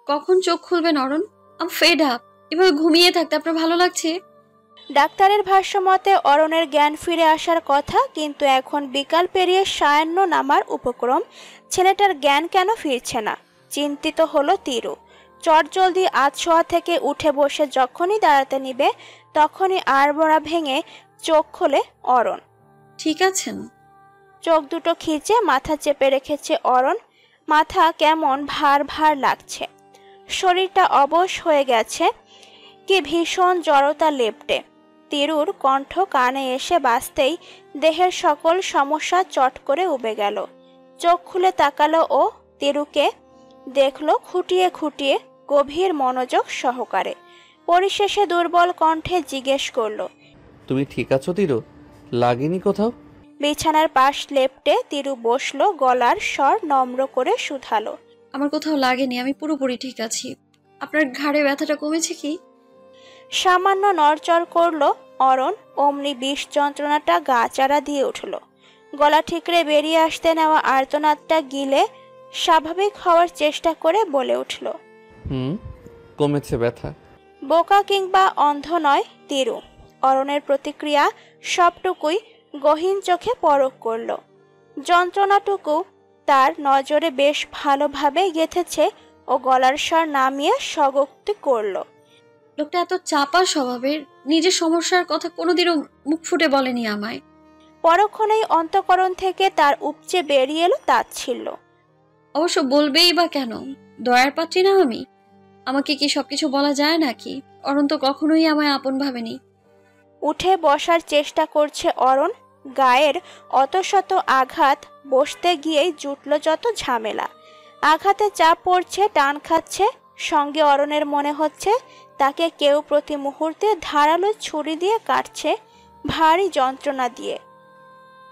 কখন চোখ খুলবেন অরণ? আম ফেড আপ। এভাবে ঘুমিয়ে থাকতে আপনার ভালো লাগছে? ডাক্তারের ভাষ্যমতে অরণের জ্ঞান ফিরে আসার কথা, কিন্তু এখন বিকাল পেরিয়ে সায়াহ্ন নামার উপক্রম। ছেলেটার জ্ঞান কেন ফিরছে না? চিন্তিত হলো তিরু। চটজলদি আধশোয়া থেকে উঠে বসে যখনই দাঁড়াতে নিবে তখনই আড়মোড়া ভেঙে চোখ খোলে অরণ। ঠিক আছেন? চোখ দুটো খিচে মাথা চেপে রেখেছে অরণ। মাথা কেমন ভার ভার লাগছে, শরীরটা অবশ হয়ে গেছে, কি ভীষণ জড়তা লেপ্টে। তিরুর কণ্ঠ কানে এসে বাজতেই দেহের সকল সমস্যা চট করে উবে গেল। চোখ খুলে তাকালো ও তিরুকে দেখলো খুঁটিয়ে খুঁটিয়ে, গভীর মনোযোগ সহকারে। পরিশেষে দুর্বল কণ্ঠে জিজ্ঞেস করলো, তুমি ঠিক আছো তিরু? লাগেনি কোথাও? বিছানার পাশ লেপ্টে তিরু বসলো, গলার স্বর নম্র করে শুধালো, আমার কোথাও লাগেনি, আমি পুরোপুরি ঠিক আছি। আপনার ঘাড়ে ব্যথাটা কমেছে কি? সামান্য নড়চড় করলো অরণ। অমনি বিষ যন্ত্রণাটা গা চারা দিয়ে উঠল। গলা ঠিকরে বেরিয়ে আসতে নেওয়া আর্তনাদটা গিলে স্বাভাবিক হওয়ার চেষ্টা করে বলে উঠল, কমেছে ব্যথা। বোকা কিংবা অন্ধ নয় তিরু। অরণের প্রতিক্রিয়া সবটুকুই গহীন চোখে পরখ করল। যন্ত্রণাটুকু তার নজরে বেশ ভালোভাবে গেঁথেছে ও গলার স্বর নামিয়ে স্বগোক্তি করল, লোকটা এত চাপা স্বভাবের, নিজের সমস্যার কথা কোনোদিনও মুখ ফুটে বলেনি আমায়। পরক্ষণেই অন্তঃকরণ থেকে তার উপচে বেরিয়ে এলো তাচ্ছিল্য। অবশ্য বলবেই বা কেন? দয়ার পাত্রী না আমি? আমাকে কি সবকিছু বলা যায় নাকি? অরণ তো কখনোই আমায় আপন ভাবেনি। উঠে বসার চেষ্টা করছে অরণ। গায়ের অতশত আঘাত, বসতে গিয়েই জুটল যত ঝামেলা। আঘাতে চাপ পড়ছে, টান খাচ্ছে। সঙ্গে অরণের মনে হচ্ছে তাকে কেউ প্রতি মুহূর্তে ধারালো ছুরি দিয়ে কাটছে, ভারী যন্ত্রণা দিয়ে।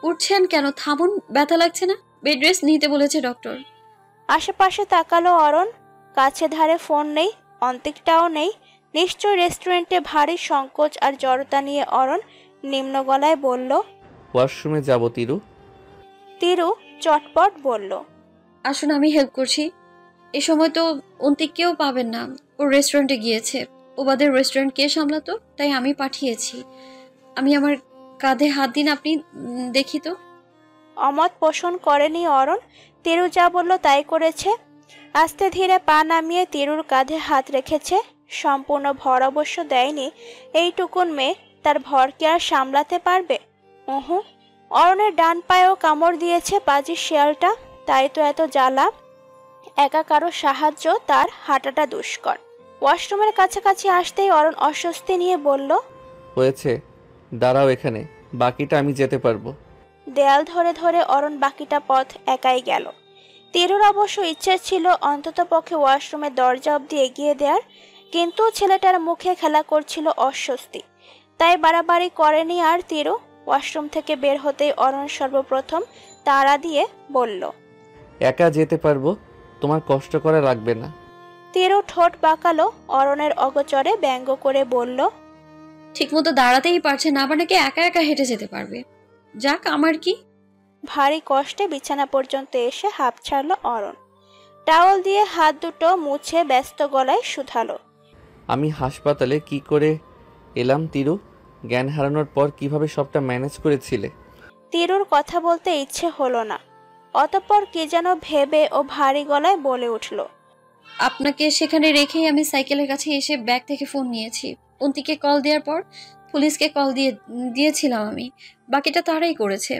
উঠছেন কেন? থামুন, ব্যথা লাগছে না? বেড রেস্ট নিতে বলেছে ডক্টর। আশেপাশে তাকালো অরণ। কাছে ধারে ফোন নেই, অন্তিকটাও নেই। নিশ্চয় রেস্টুরেন্টে। ভারী সংকোচ আর জড়তা নিয়ে অরণ নিম্ন গলায় বলল, ওয়াশরুমে যাব তিরু। তিরু চটপট বলল, আসুন, আমি হেল্প করছি। এ সময় তো অন্তিককেও পাবেন না, ও রেস্টুরেন্টে গিয়েছে। ও বাদে রেস্টুরেন্ট কে সামলাতো, তাই আমি পাঠিয়েছি। আমি আমার কাঁধে হাত দিন আপনি, দেখি তো। অমত পোষণ করেনি অরণ। তিরু যা বলল তাই করেছে। আস্তে ধীরে পা নামিয়ে তিরুর কাঁধে হাত রেখেছে। সম্পূর্ণ ভর অবশ্য দেয়নি। এইটুকুন মেয়ে, তার ভর কি আর সামলাতে পারবে? উহু। অরণের ডান পায়েও কামড় দিয়েছে পাজি শিয়ালটা, তাই তো এত জ্বালা। একা কারো সাহায্য তার হাঁটাটা দুষ্কর। ওয়াশরুমের কাছাকাছি আসতেই অরণ অস্বস্তি নিয়ে বলল, হয়েছে, দাঁড়াও এখানে, বাকিটা আমি যেতে পারবো। দেয়াল ধরে ধরে অরণ বাকিটা পথ একাই গেল। তিরুর অবশ্য ইচ্ছে ছিল অন্ততপক্ষে ওয়াশরুমের দরজা অবধি এগিয়ে দেওয়ার, কিন্তু ছেলেটার মুখে খেলা করছিল অস্বস্তি, তাই বাড়াবাড়ি করেনি আর তিরু। ওয়াশরুম থেকে বের হতেই অরণ সর্বপ্রথম তাড়া দিয়ে বলল, একা যেতে পারবো, তোমার কষ্ট করা লাগবে না। তিরু ঠোঁট বাঁকালো, অরণের অগোচরে ব্যঙ্গ করে বলল, ঠিকমতো দাঁড়াতেই পারছে না, আবার নাকি একা একা হেঁটে যেতে পারবে। যাক, আমার কি? ভারী কষ্টে বিছানা পর্যন্ত এসে হাঁপ ছাড়ল অরণ। টাওয়াল দিয়ে হাত দুটো মুছে ব্যস্ত গলায় শুধালো, আমি হাসপাতালে কি করে এলাম তিরু? জ্ঞান হারানোর পর কিভাবে সবটা ম্যানেজ করেছিলে? তিরুর কথা বলতে ইচ্ছে হলো না। অতঃপর কি যেন ভেবে ও ভারী গলায় বলে উঠল, আপনাকে সেখানে রেখেই আমি সাইকেলের কাছে এসে ব্যাগ থেকে ফোন নিয়েছি। অন্তিকে কল দেওয়ার পর পুলিশকে কল দিয়েছিলাম আমি। বাকিটা তারাই করেছে।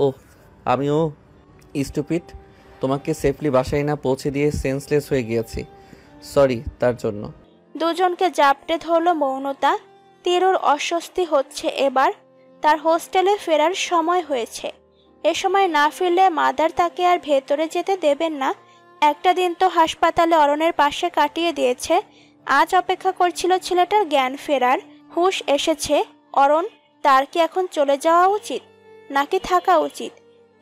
ওহ, আমিও স্টুপিড, তোমাকে সেফলি বাসায় না পৌঁছে দিয়ে সেন্সলেস হয়ে গিয়েছি। সরি তার জন্য। দুজনকে জাপটে ধরল মৌনতা। তিরুর অস্বস্তি হচ্ছে এবার। তার হোস্টেলে ফেরার সময় হয়েছে। এ সময় না ফিরলে মাদার তাকে আর ভেতরে যেতে দেবেন না। একটা দিন তো হাসপাতালে অরণের পাশে কাটিয়ে দিয়েছে। আজ অপেক্ষা করছিল ছেলেটার জ্ঞান ফেরার। হুঁশ এসেছে। অরণ, তার কি এখন চলে যাওয়া উচিত নাকি থাকা উচিত?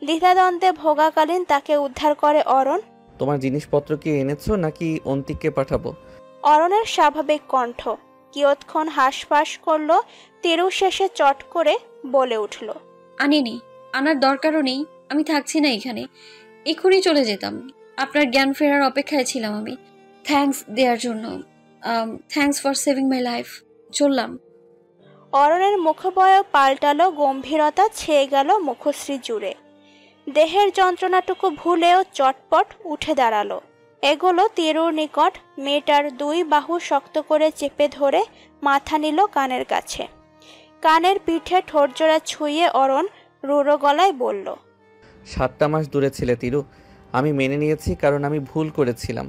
দ্বিধাদ্বন্দ্বে ভোগাকালীন তাকে উদ্ধার করে অরণ। তোমার জিনিসপত্র কি এনেছো নাকি অন্তিককে পাঠাবো? অরণের স্বাভাবিক কণ্ঠ। কিয়ৎক্ষণ হাঁসফাঁস করল। তিরু শেষে চট করে বলে উঠল, আনিনি, আনার দরকারও নেই। আমি থাকছি না এখানে, এক্ষুনি চলে যেতাম। আপনার জ্ঞান ফেরার অপেক্ষায় ছিলাম আমি। থ্যাঙ্কস দেওয়ার জন্য। Thanks for saving my life. চললাম। অরণের মুখবয়ব পাল্টালো, গম্ভীরতা ছেয়ে গেল মুখশ্রী জুড়ে। দেহের যন্ত্রণাটুকু ভুলেও চটপট উঠে দাঁড়ালো, এগোলো তিরুর নিকট। মেয়েটার দুই বাহু শক্ত করে চেপে ধরে মাথা নিল কানের কাছে। কানের পিঠে ঠোঁটজোড়া ছুঁয়ে অরণ রুড়ো গলায় বলল, 7টা মাস দূরে ছিলে তিরু। আমি মেনে নিয়েছি, কারণ আমি ভুল করেছিলাম।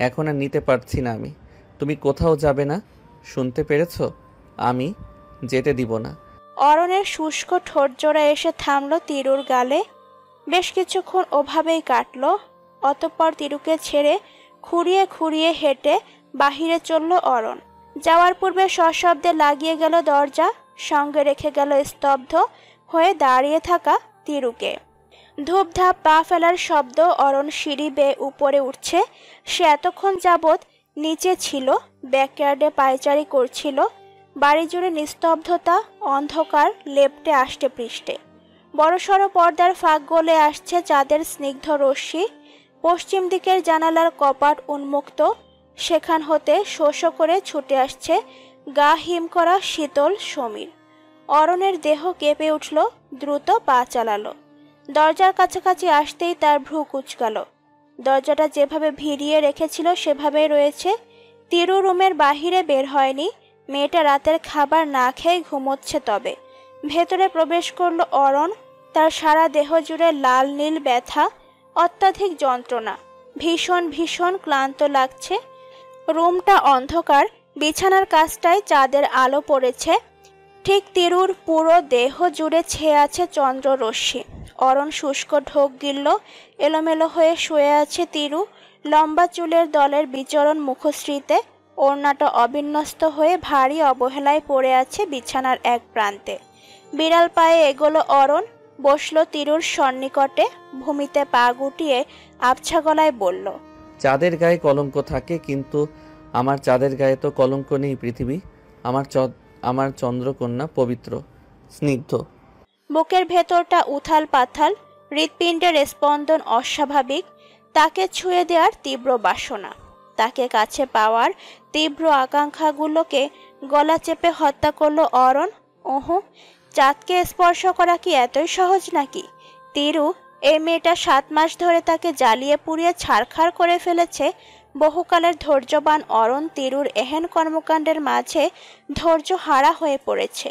এখন আর নিতে পারছি না আমি। তুমি কোথাও যাবে না, শুনতে পেরেছো? আমি যেতে দিব না। অরণের শুষ্ক ঠোঁটজোড়া এসে থামল তিরুর গালে। বেশ কিছুক্ষণ ওভাবেই কাটল। অতঃপর তিরুকে ছেড়ে খুঁড়িয়ে খুঁড়িয়ে হেঁটে বাহিরে চলল অরণ। যাওয়ার পূর্বে সশব্দে লাগিয়ে গেল দরজা, সঙ্গে রেখে গেল স্তব্ধ হয়ে দাঁড়িয়ে থাকা তিরুকে। ধূপধাপ পা ফেলার শব্দ। অরণ সিঁড়ি বেয়ে উপরে উঠছে। সে এতক্ষণ যাবৎ নিচে ছিল, ব্যাকয়ার্ডে পায়চারি করছিল। বাড়ি জুড়ে নিস্তব্ধতা, অন্ধকার লেপ্টে আষ্টে পৃষ্ঠে। বড়সড় পর্দার ফাঁক গলে আসছে চাঁদের স্নিগ্ধ রশ্মি। পশ্চিম দিকের জানালার কপাট উন্মুক্ত, সেখান হতে শোষ করে ছুটে আসছে গা হিম করা শীতল সমীর। অরণের দেহ কেঁপে উঠল, দ্রুত পা চালালো। দরজার কাছাকাছি আসতেই তার ভ্রু কুঁচকাল। দরজাটা যেভাবে ভিড়িয়ে রেখেছিল সেভাবেই রয়েছে। তিরু রুমের বাহিরে বের হয়নি। মেয়েটা রাতের খাবার না খেয়ে ঘুমোচ্ছে। তবে ভেতরে প্রবেশ করলো অরণ। তার সারা দেহ জুড়ে লাল নীল ব্যথা, অত্যাধিক যন্ত্রণা। ভীষণ ভীষণ ক্লান্ত লাগছে। রুমটা অন্ধকার, বিছানার কাছটায় চাঁদের আলো পড়েছে। ঠিক তিরুর পুরো দেহ জুড়ে ছেয়ে আছে চন্দ্ররশ্মি। অরণ শুষ্ক ঢোক গিলল। এলোমেলো হয়ে শুয়ে আছে তিরু, লম্বা চুলের দলের বিচরণ মুখশ্রীতে। ওড়নাটা অবিন্যস্ত হয়ে ভারী অবহেলায় পড়ে আছে বিছানার এক প্রান্তে। বিড়াল পায়ে এগোলো অরণ, বসল তিরুর সন্নিকটে। ভূমিতে পা গুটিয়ে আবছা গলায় বলল, চাঁদের গায়ে কলঙ্ক থাকে, কিন্তু আমার চাঁদের গায়ে তো কলঙ্ক নেই পৃথিবী। আমার চন্দ্রকন্যা পবিত্র, স্নিগ্ধ। বুকের ভেতরটা উথাল পাথাল, হৃৎপিণ্ডের স্পন্দন অস্বাভাবিক। তাকে ছুঁয়ে দেওয়ার তীব্র বাসনা, তাকে কাছে পাওয়ার তীব্র আকাঙ্ক্ষাগুলোকে গলা চেপে হত্যা করলো অরণ। ওহো, চাঁদকে স্পর্শ করা কি এতই সহজ নাকি? তিরু, এই মেয়েটা 7 মাস ধরে তাকে জ্বালিয়ে পুড়িয়ে ছারখার করে ফেলেছে। বহুকালের ধৈর্যবান অরণ তিরুর এহেন কর্মকাণ্ডের মাঝে ধৈর্য হারা হয়ে পড়েছে।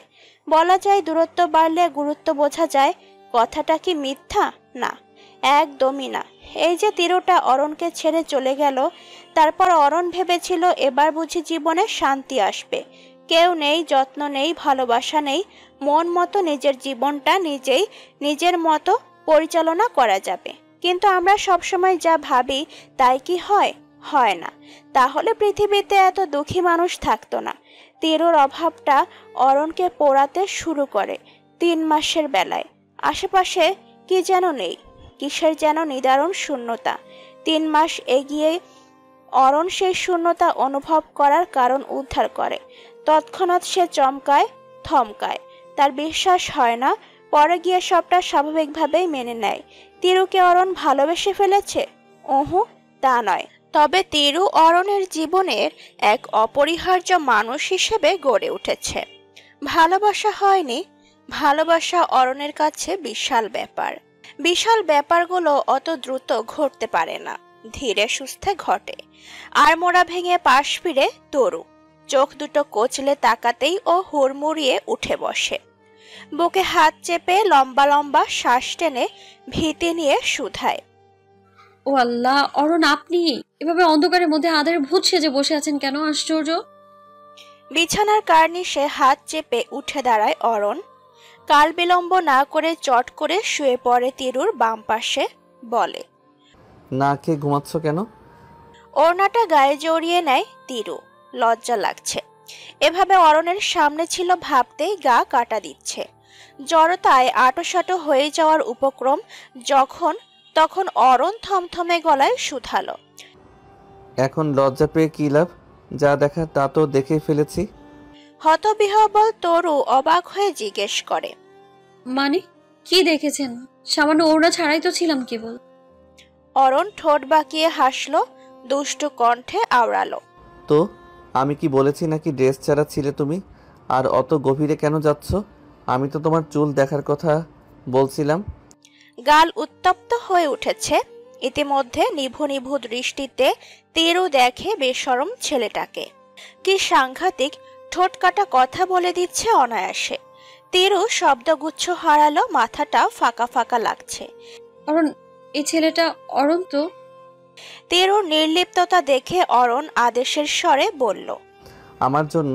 বলা যায় দূরত্ব বাড়লে গুরুত্ব বোঝা যায়। কথাটা কি মিথ্যা? না, একদমই না। এই যে তিরুটা অরণকে ছেড়ে চলে গেল, তারপর অরণ ভেবেছিল এবার বুঝি জীবনে শান্তি আসবে। কেউ নেই, যত্ন নেই, ভালোবাসা নেই। মন মতো নিজের জীবনটা নিজেই নিজের মতো পরিচালনা করা যাবে। কিন্তু আমরা সবসময় যা ভাবি তাই কি হয়? হয় না। তাহলে পৃথিবীতে এত দুঃখী মানুষ থাকতো না। তিরুর অভাবটা অরণকে পোড়াতে শুরু করে 3 মাসের বেলায়। আশেপাশে কি যেন নেই, কিসের যেন নিদারুণ শূন্যতা। 3 মাস এগিয়ে অরণ সেই শূন্যতা অনুভব করার কারণ উদ্ধার করে। তৎক্ষণাৎ সে চমকায়, থমকায়। তার বিশ্বাস হয় না। পরে গিয়ে সবটা স্বাভাবিকভাবেই মেনে নেয়। তিরুকে অরণ ভালোবেসে ফেলেছে? ওহু, তা নয়। তবে তিরু অরণের জীবনের এক অপরিহার্য মানুষ হিসেবে গড়ে উঠেছে। ভালোবাসা হয়নি, ভালোবাসা অরণের কাছে বিশাল ব্যাপার। বিশাল ব্যাপারগুলো অত দ্রুত ঘটতে পারে না, ধীরে সুস্থে ঘটে। আর মোড়া ভেঙে পাশ ফিরে তরু। চোখ দুটো কচলে তাকাতেই ও হুড়মুড়িয়ে উঠে বসে। বুকে হাত চেপে লম্বা লম্বা শ্বাস টেনে ভীতি নিয়ে শুধায়, ও আল্লাহ, অরণ আপনি এভাবে অন্ধকারের মধ্যে আধারে ভূত সেজে বসে আছেন কেন? আশ্চর্য। বিছানার কার্নিশে হাত চেপে উঠে দাঁড়ায় অরণ। কাল বিলম্ব না করে চট করে শুয়ে পড়ে তিরুর বাম পাশে। বলে, না খেয়ে ঘুমাচ্ছ কেন? ওড়নাটা গায়ে জড়িয়ে নেয় তিরু। লজ্জা লাগছে। এভাবে অরণের সামনে ছিল ভাবতেই গা কাটা দিচ্ছে। জড়তায় আটোসাটো হয়ে যাওয়ার উপক্রম যখন তখন অরণ থমথমে গলায় শুধালো, এখন লজ্জা পেয়ে কি লাভ? যা দেখার তা তো দেখেই ফেলেছি। হতবিহ্বল তরু অবাক হয়ে জিজ্ঞেস করে, মানে কি দেখেছেন? সামান্য ওড়না ছাড়াই তো ছিলাম কেবল। অরণ ঠোঁট বাঁকিয়ে হাসল। দুষ্টু কণ্ঠে আওড়ালো। তো আমি কি বলেছি নাকি ড্রেস ছাড়া ছিলে তুমি? আর অত গভীরে কেন যাচ্ছ? আমি তো তোমার চুল দেখার কথা বলছিলাম। গাল উত্তপ্ত হয়ে উঠেছে। ইতিমধ্যে নিভু নিভু দৃষ্টিতে তিরু দেখে বেশরম ছেলেটাকে। কি সাংঘাতিক ঠোঁটকাটা কথা বলে দিচ্ছে অনায়াসে। তিরু শব্দগুচ্ছ হারালো, মাথাটা ফাঁকা ফাঁকা লাগছে। অরণ, এই ছেলেটা অরণ তো? তিরুর নির্লিপ্ততা দেখে অরণ আদেশের স্বরে বলল, আমার জন্য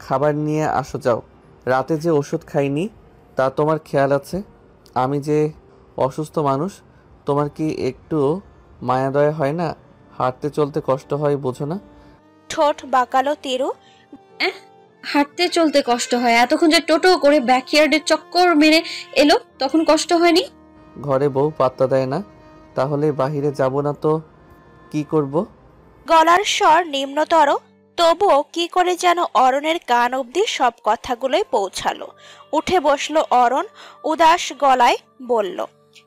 খাবার নিয়ে আসো যাও। রাতে যে ওষুধ খাইনি তা তোমার খেয়াল আছে? আমি যে অসুস্থ মানুষ, তোমার কি একটু মায়াদয়া হয় না? হাঁটতে চলতে কষ্ট হয়, বোঝো না? ঠোঁট বাঁকালো তিরু। হাঁটতে চলতে কষ্ট হয়? এতক্ষণ যে টোটো করে ব্যাকইয়ার্ডে চক্কর মেরে এলো তখন কষ্ট হয়নি? ঘরে বউ পাত্তা দেয় না, তাহলে বাহিরে যাব না তো কি করব? গলার স্বর নিম্নতর, তবুও কি করে যেন অরণের কান অবধি সব কথাগুলোই পৌঁছালো। উঠে বসলো অরণ, উদাস গলায় বলল।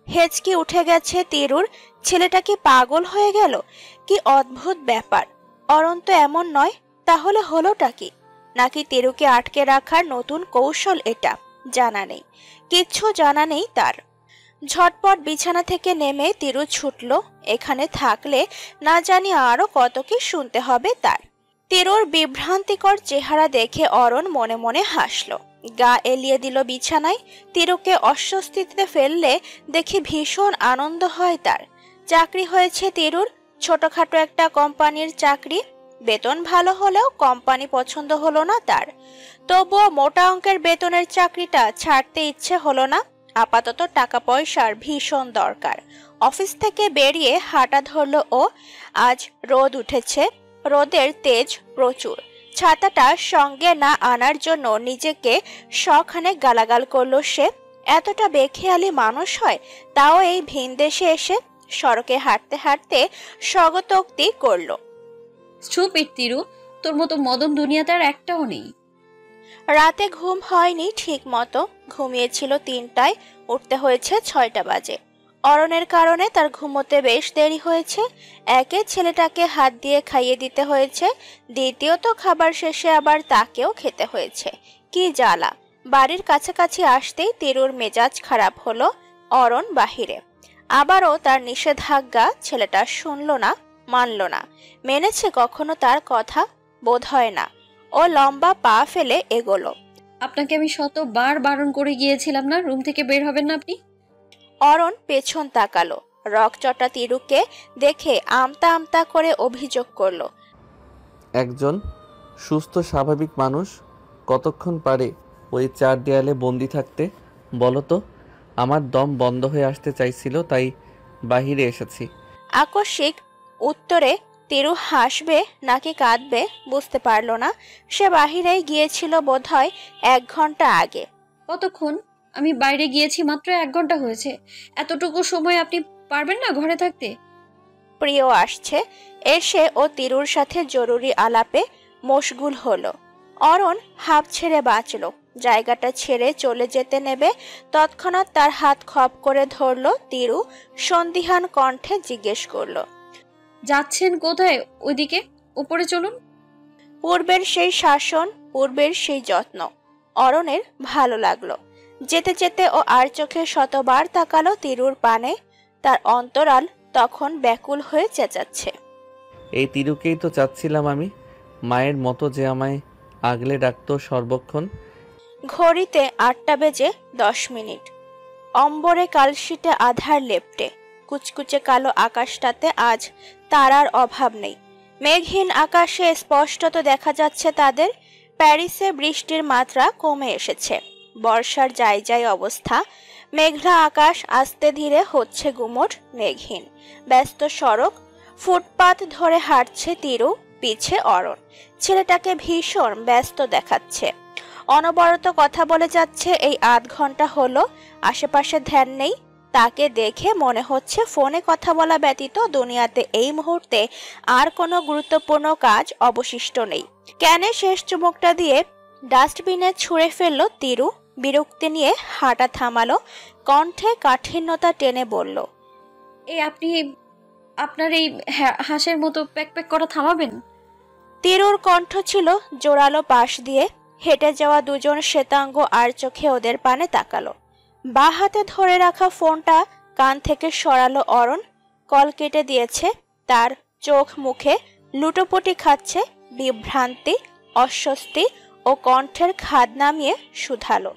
হেঁচকি উঠে গেছে তিরুর। ছেলেটা কি পাগল হয়ে গেল? কি অদ্ভুত ব্যাপার! অরণ তো এমন নয়, তাহলে হলোটা কি? নাকি তিরুকে আটকে রাখার নতুন কৌশল এটা? জানা নেই, কিচ্ছু জানা নেই তার। ঝটপট বিছানা থেকে নেমে তিরু ছুটল। এখানে থাকলে না জানি আরো কত কি শুনতে হবে তার। তিরুর বিভ্রান্তিকর চেহারা দেখে অরণ মনে মনে হাসল। গা এলিয়ে দিল বিছানায়। তিরুকে অস্বস্তিতে ফেললে দেখে ভীষণ আনন্দ হয় তার। চাকরি হয়েছে তিরুর, ছোটখাটো একটা কোম্পানির চাকরি। বেতন ভালো হলেও কোম্পানি পছন্দ হলো না তার। তবুও মোটা অঙ্কের বেতনের চাকরিটা ছাড়তে ইচ্ছে হলো না। আপাতত টাকা পয়সার ভীষণ দরকার। অফিস থেকে বেরিয়ে হাঁটা ধরল ও। আজ রোদ উঠেছে, রোদের তেজ প্রচুর। ছাতাটা সঙ্গে না আনার জন্য নিজেকে শখানে গালাগাল করলো সে। এতটা বেখেয়ালি মানুষ হয়, তাও এই ভিনদেশে এসে। সড়কে হাঁটতে হাঁটতে স্বগতোক্তি করল, স্টুপিড তিরু, তোর মতো মদন দুনিয়াতে আর একটাও নেই। রাতে ঘুম হয়নি ঠিক মতো। ঘুমিয়েছিল ৩টায়, উঠতে হয়েছে ৬টা বাজে। অরণের কারণে তার ঘুমোতে বেশ দেরি হয়েছে। একে ছেলেটাকে হাত দিয়ে খাইয়ে দিতে হয়েছে, দ্বিতীয়ত খাবার শেষে আবার তাকেও খেতে হয়েছে। কি জ্বালা! বাড়ির কাছাকাছি আসতেই তিরুর মেজাজ খারাপ হলো। অরণ বাহিরে। আবারও তার নিষেধাজ্ঞা ছেলেটা শুনল না, মানল না। মেনেছে কখনো তার কথা? বোধ হয় না। ও লম্বা পা ফেলে এগোলো। আপনাকে আমি শতবার বারণ করে গিয়েছিলাম না রুম থেকে বের হবেন না আপনি? অরণ পেছন তাকালো। রকচটা তিরুকে দেখে আমতা আমতা করে অভিযোগ করলো, একজন সুস্থ স্বাভাবিক মানুষ কতক্ষণ পারে ওই 4 দেয়ালে বন্দি থাকতে বলো তো? আমার দম বন্ধ হয়ে আসতে চাইছিল, তাই বাহিরে এসেছি। আকস্মিক উত্তরে তিরু হাসবে নাকি কাঁদবে বুঝতে পারল না। সে বাহিরেই গিয়েছিল বোধহয় 1 ঘন্টা আগে। কতক্ষণ? আমি বাইরে গিয়েছি মাত্র 1 ঘন্টা হয়েছে। এতটুকু সময় আপনি পারবেন না ঘরে থাকতে? প্রিয় আসছে। এসে ও তিরুর সাথে জরুরি আলাপে মশগুল হলো। অরণ হাঁপ ছেড়ে বাঁচল। জায়গাটা ছেড়ে চলে যেতে নেবে তৎক্ষণাৎ তার হাত খপ করে ধরল তিরু। সন্দিহান কণ্ঠে জিজ্ঞেস করল, যাচ্ছেন কোথায়? ওইদিকে, উপরে চলুন। পূর্বের সেই শাসন, পূর্বের সেই যত্ন। অরণের ভালো লাগলো। যেতে যেতে ও আর চোখে শতবার তাকালো তিরুর পানে। তার অন্তরাল তখন ব্যাকুল হয়ে চেঁচাচ্ছে, এই তিরুকেই তো চাচ্ছিলাম আমি, মায়ের মতো যে আমায় আগলে ডাকতো সর্বক্ষণ। ঘড়িতে 8টা বেজে 10 মিনিট। অম্বরে কালশিটে আধার লেপ্টে। কুচকুচে কালো আকাশটাতে আজ তারার অভাব নেই। মেঘহীন আকাশে স্পষ্টত দেখা যাচ্ছে তাদের। প্যারিসে বৃষ্টির মাত্রা কমে এসেছে। বর্ষার যায় অবস্থা। মেঘলা আকাশ আস্তে ধীরে হচ্ছে গুমট, মেঘহীন। ব্যস্ত সড়ক, ফুটপাত ধরে হাঁটছে তিরু, পিছে অরণ। ছেলেটাকে ভীষণ ব্যস্ত দেখাচ্ছে। অনবরত কথা বলে যাচ্ছে এই 8 ঘন্টা হলো। আশেপাশে ধ্যান নেই। তাকে দেখে মনে হচ্ছে ফোনে কথা বলা ব্যতীত দুনিয়াতে এই মুহূর্তে আর কোনো গুরুত্বপূর্ণ কাজ অবশিষ্ট নেই। ক্যানে শেষ চুমুকটা দিয়ে ডাস্টবিনে ছুঁড়ে ফেলল তিরু। বিরক্তি নিয়ে হাঁটা থামালো। কণ্ঠে কাঠিন্যতা টেনে বলল, এই আপনি আপনার এই হাঁসের মতো প্যাক প্যাক করা থামাবেন? তিরুর কণ্ঠ ছিল জোরালো। পাশ দিয়ে হেঁটে যাওয়া দুজন শ্বেতাঙ্গ আর চোখে ওদের পানে তাকালো। বাঁ হাতে ধরে রাখা ফোনটা কান থেকে সরালো অরণ। কল কেটে দিয়েছে। তার চোখ মুখে লুটোপুটি খাচ্ছে বিভ্রান্তি, অস্বস্তি ও কণ্ঠের খাদ নামিয়ে শুধালো,